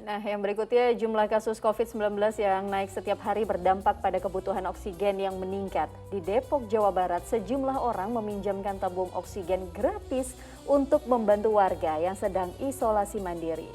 Nah, yang berikutnya jumlah kasus COVID-19 yang naik setiap hari berdampak pada kebutuhan oksigen yang meningkat. Di Depok, Jawa Barat, sejumlah orang meminjamkan tabung oksigen gratis untuk membantu warga yang sedang isolasi mandiri.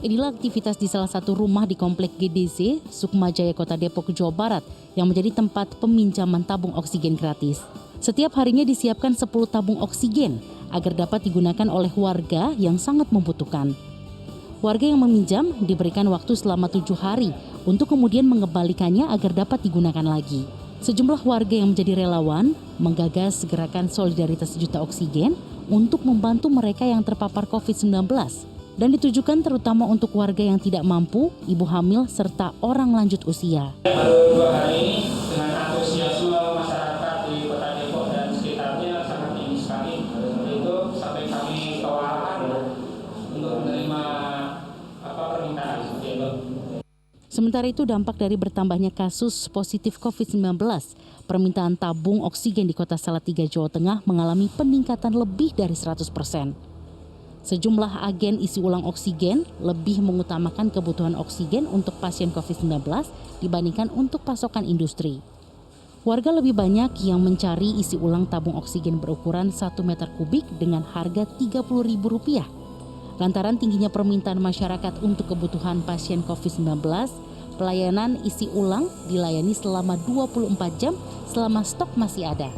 Inilah aktivitas di salah satu rumah di Komplek GDC, Sukma Jaya, Kota Depok, Jawa Barat, yang menjadi tempat peminjaman tabung oksigen gratis. Setiap harinya disiapkan 10 tabung oksigen agar dapat digunakan oleh warga yang sangat membutuhkan. Warga yang meminjam diberikan waktu selama 7 hari untuk kemudian mengembalikannya agar dapat digunakan lagi. Sejumlah warga yang menjadi relawan menggagas gerakan solidaritas juta oksigen untuk membantu mereka yang terpapar COVID-19. Dan ditujukan terutama untuk warga yang tidak mampu, ibu hamil, serta orang lanjut usia. Baru 2 hari ini dengan antusiasme masyarakat di Kota Depok dan sekitarnya sangat tinggi sekali. Seperti itu sampai kami kewalahan untuk menerima permintaan seperti itu. Sementara itu dampak dari bertambahnya kasus positif COVID-19, permintaan tabung oksigen di Kota Salatiga, Jawa Tengah mengalami peningkatan lebih dari 100%. Sejumlah agen isi ulang oksigen lebih mengutamakan kebutuhan oksigen untuk pasien COVID-19 dibandingkan untuk pasokan industri. Warga lebih banyak yang mencari isi ulang tabung oksigen berukuran 1 meter kubik dengan harga Rp30.000. Lantaran tingginya permintaan masyarakat untuk kebutuhan pasien COVID-19, pelayanan isi ulang dilayani selama 24 jam selama stok masih ada.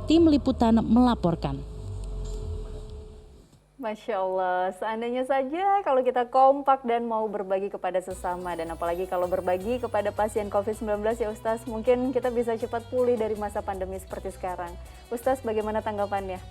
Tim Liputan melaporkan. Masya Allah, seandainya saja kalau kita kompak dan mau berbagi kepada sesama, dan apalagi kalau berbagi kepada pasien COVID-19 ya Ustaz, mungkin kita bisa cepat pulih dari masa pandemi seperti sekarang. Ustaz, bagaimana tanggapannya?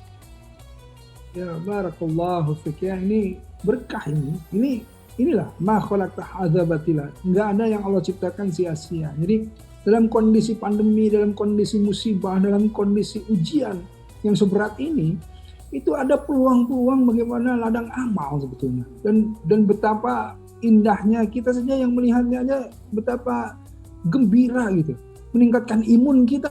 Ya, barakallahu fik ya, ini berkah ini. Inilah ma khalaqta hadza batila. Enggak ada yang Allah ciptakan sia-sia. Jadi dalam kondisi pandemi, dalam kondisi musibah, dalam kondisi ujian yang seberat ini, itu ada peluang-peluang bagaimana ladang amal sebetulnya, dan betapa indahnya kita saja yang melihatnya aja, betapa gembira gitu, meningkatkan imun kita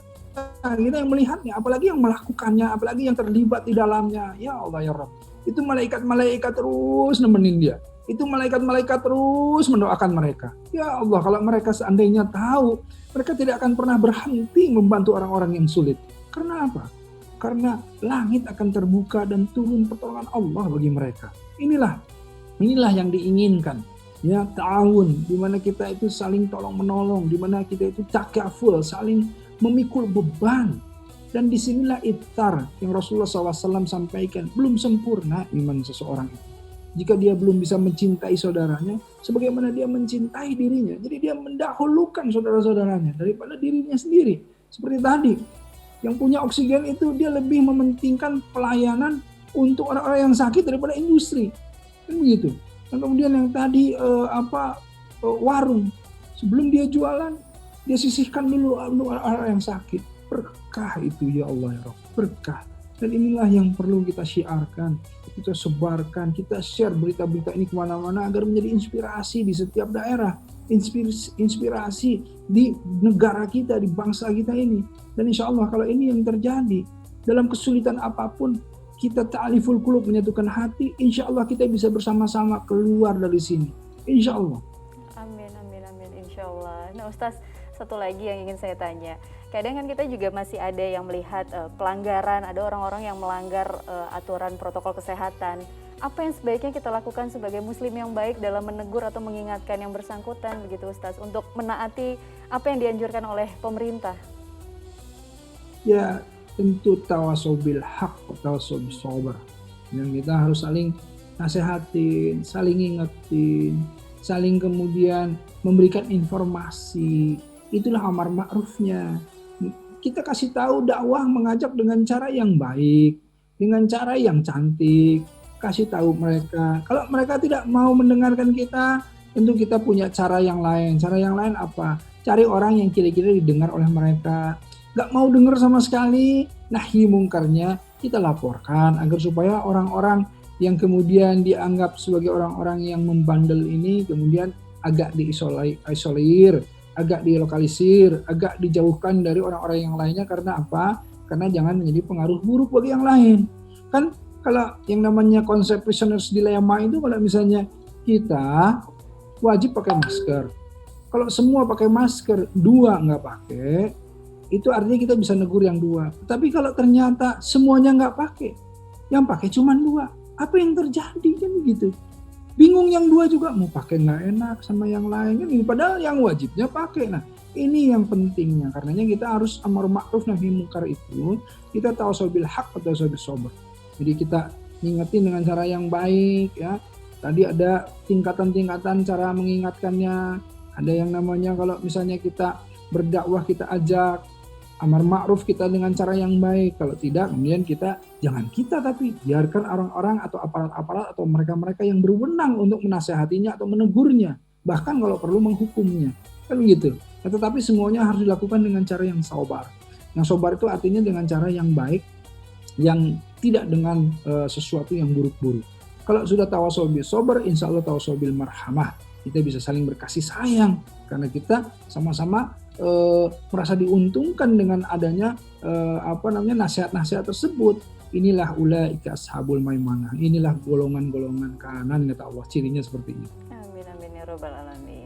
yang melihatnya, apalagi yang melakukannya, apalagi yang terlibat di dalamnya. Ya Allah ya Rabb, itu malaikat-malaikat terus nemenin dia, itu malaikat-malaikat terus mendoakan mereka. Ya Allah, kalau mereka seandainya tahu, mereka tidak akan pernah berhenti membantu orang-orang yang sulit. Karena apa? Karena langit akan terbuka dan turun pertolongan Allah bagi mereka. Inilah yang diinginkan. Ya, ta'awun, di mana kita itu saling tolong menolong, di mana kita itu takaful, saling memikul beban. Dan disinilah iftar yang Rasulullah SAW sampaikan, belum sempurna iman seseorang itu jika dia belum bisa mencintai saudaranya sebagaimana dia mencintai dirinya. Jadi dia mendahulukan saudara-saudaranya daripada dirinya sendiri. Seperti tadi, yang punya oksigen itu dia lebih mementingkan pelayanan untuk orang-orang yang sakit daripada industri, kan begitu. Dan kemudian yang tadi warung, sebelum dia jualan dia sisihkan dulu untuk orang-orang yang sakit. Berkah itu ya Allah ya Rabb, berkah. Dan inilah yang perlu kita syiarkan, kita sebarkan, kita share berita-berita ini kemana-mana agar menjadi inspirasi di setiap daerah, inspirasi di negara kita, di bangsa kita ini. Dan insya Allah kalau ini yang terjadi, dalam kesulitan apapun, kita ta'aliful qulub, menyatukan hati, insya Allah kita bisa bersama-sama keluar dari sini. Insya Allah. Amin, insya Allah. Nah Ustaz, satu lagi yang ingin saya tanya. Kadang kan kita juga masih ada yang melihat pelanggaran, ada orang-orang yang melanggar aturan protokol kesehatan. Apa yang sebaiknya kita lakukan sebagai muslim yang baik dalam menegur atau mengingatkan yang bersangkutan begitu Ustaz, untuk menaati apa yang dianjurkan oleh pemerintah? Ya, tentu tawasau bil haq, tawasau bis sabr. Yang kita harus saling nasehatin, saling ingetin, saling kemudian memberikan informasi. Itulah amar ma'rufnya. Kita kasih tahu, dakwah, mengajak dengan cara yang baik, dengan cara yang cantik. Kasih tahu mereka. Kalau mereka tidak mau mendengarkan kita, tentu kita punya cara yang lain. Cara yang lain apa? Cari orang yang kira-kira didengar oleh mereka. Gak mau dengar sama sekali, nahi mungkarnya kita laporkan agar supaya orang-orang yang kemudian dianggap sebagai orang-orang yang membandel ini kemudian agak diisolir, agak dilokalisir, agak dijauhkan dari orang-orang yang lainnya. Karena apa? Karena jangan menjadi pengaruh buruk bagi yang lain. Kan kalau yang namanya konsep prisoner's dilemma itu, kalau misalnya kita wajib pakai masker, kalau semua pakai masker, 2 nggak pakai, itu artinya kita bisa negur yang 2. Tapi kalau ternyata semuanya nggak pakai, yang pakai cuma 2, apa yang terjadi kan gitu? Bingung yang 2 juga, mau pakai nggak enak sama yang lain kan, padahal yang wajibnya pakai. Nah, ini yang pentingnya, karenanya kita harus amar ma'ruf nahi munkar itu, kita tawasaw bil haq atau tawasaw bis sabr. Jadi kita ngingetin dengan cara yang baik ya. Tadi ada tingkatan-tingkatan cara mengingatkannya. Ada yang namanya kalau misalnya kita berdakwah, kita ajak amar ma'ruf kita dengan cara yang baik. Kalau tidak, kemudian kita, jangan kita, tapi biarkan orang-orang atau aparat-aparat atau mereka-mereka yang berwenang untuk menasehatinya atau menegurnya, bahkan kalau perlu menghukumnya, kan begitu. Tetapi semuanya harus dilakukan dengan cara yang sabar. Yang sabar itu artinya dengan cara yang baik, yang tidak dengan sesuatu yang buruk-buruk. Kalau sudah tawasul bil sabar, insya Allah tawasul bil marhamah. Kita bisa saling berkasih sayang karena kita sama-sama merasa diuntungkan dengan adanya nasihat-nasihat tersebut. Inilah ulaika ashabul maimanah. Inilah golongan-golongan kanan, kata Allah, cirinya seperti ini. Amin amin ya rabbal alamin.